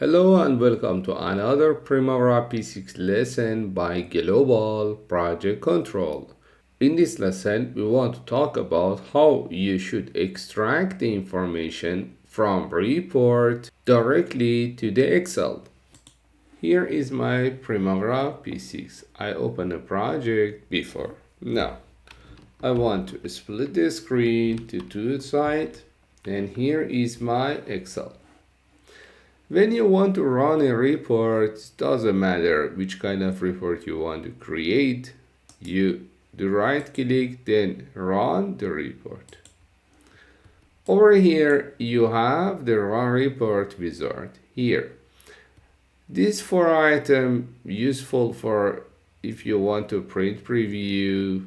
Hello and welcome to another Primavera P6 lesson by Global Project Control. In this lesson, we want to talk about how you should extract the information from report directly to the Excel. Here is my Primavera P6. I opened a project before. Now, I want to split the screen to two sides, and here is my Excel. When you want to run a report, it doesn't matter which kind of report you want to create. You do right click, then run the report. Over here, you have the run report wizard here. These four items useful for if you want to print preview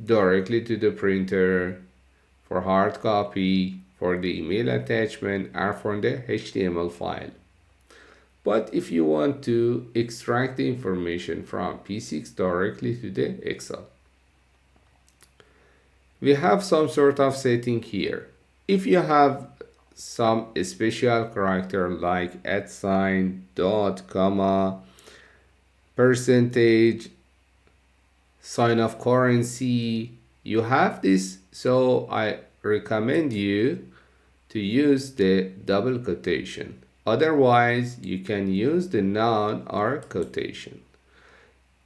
directly to the printer, for hard copy, for the email attachment, or for the HTML file. But if you want to extract the information from P6 directly to the Excel, we have some sort of setting here. If you have some special character like @ dot, comma, percentage, sign of currency, you have this, so I recommend you to use the double quotation. Otherwise, you can use the noun or quotation.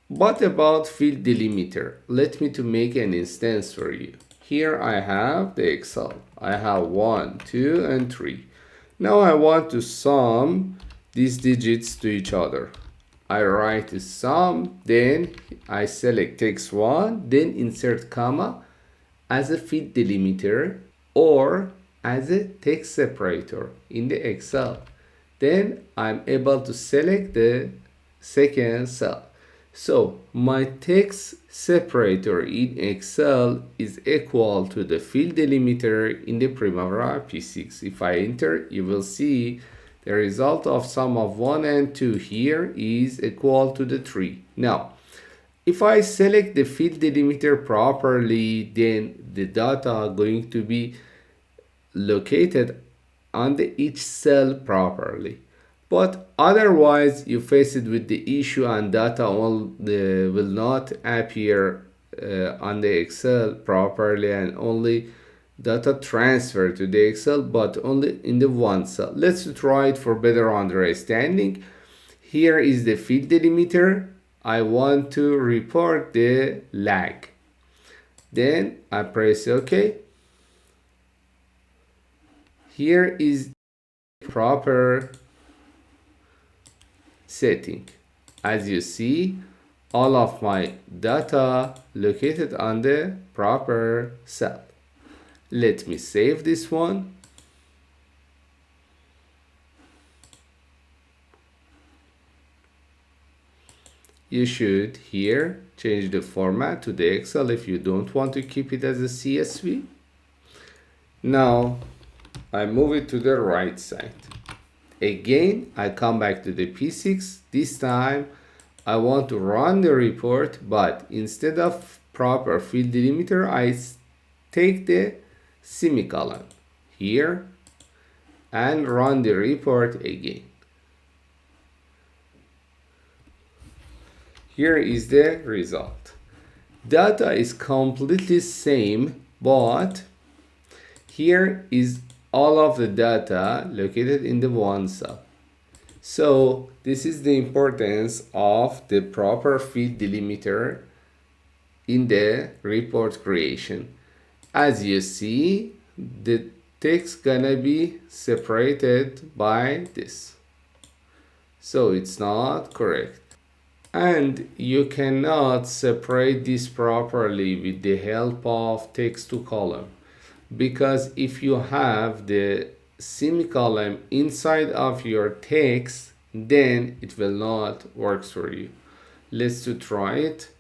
What about field delimiter? Let me to make an instance for you. Here I have the Excel. I have 1, 2, and 3. Now I want to sum these digits to each other. I write the sum, then I select text 1, then insert comma as a field delimiter or as a text separator in the Excel. Then I'm able to select the second cell. So my text separator in Excel is equal to the field delimiter in the Primavera P6. If I enter, you will see the result of sum of 1 and 2 here is equal to the 3. Now, if I select the field delimiter properly, then the data are going to be located on each cell properly. But otherwise, you face it with the issue and data will not appear on the Excel properly, and only data transfer to the Excel, but only in the one cell. Let's try it for better understanding. Here is the field delimiter. I want to report the lag. Then I press OK. Here is proper setting. As you see, all of my data located on the proper cell. Let me save this one. You should here change the format to the Excel if you don't want to keep it as a CSV. Now I move it to the right side. Again, I come back to the P6. This time, I want to run the report, but instead of proper field delimiter, I take the semicolon here and run the report again. Here is the result. Data is completely same, but here is all of the data located in the one cell. So this is the importance of the proper field delimiter in the report creation. As you see, the text gonna be separated by this. So it's not correct. And you cannot separate this properly with the help of text to column. Because if you have the semicolon inside of your text, then it will not work for you. Let's try it.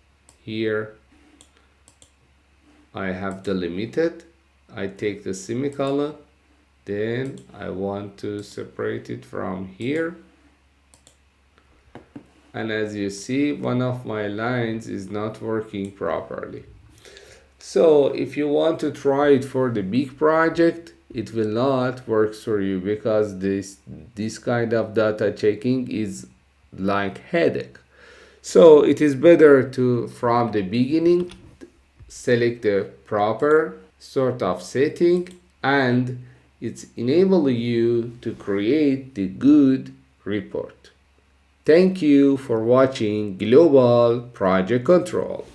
Here I have delimited. I take the semicolon, then I want to separate it from here. And as you see, one of my lines is not working properly. So if you want to try it for the big project, it will not work for you because this kind of data checking is like headache. So it is better to from the beginning select the proper sort of setting, and it's enable you to create the good report. Thank you for watching Global Project Control.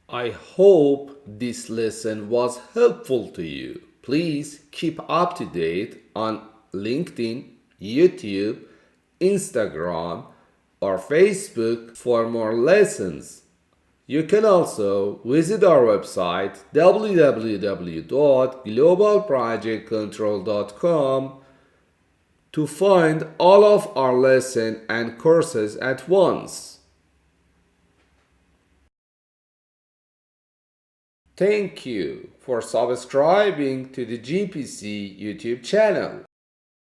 I hope this lesson was helpful to you. Please keep up to date on LinkedIn, YouTube, Instagram, or Facebook for more lessons. You can also visit our website www.globalprojectcontrol.com to find all of our lessons and courses at once. Thank you for subscribing to the GPC YouTube channel.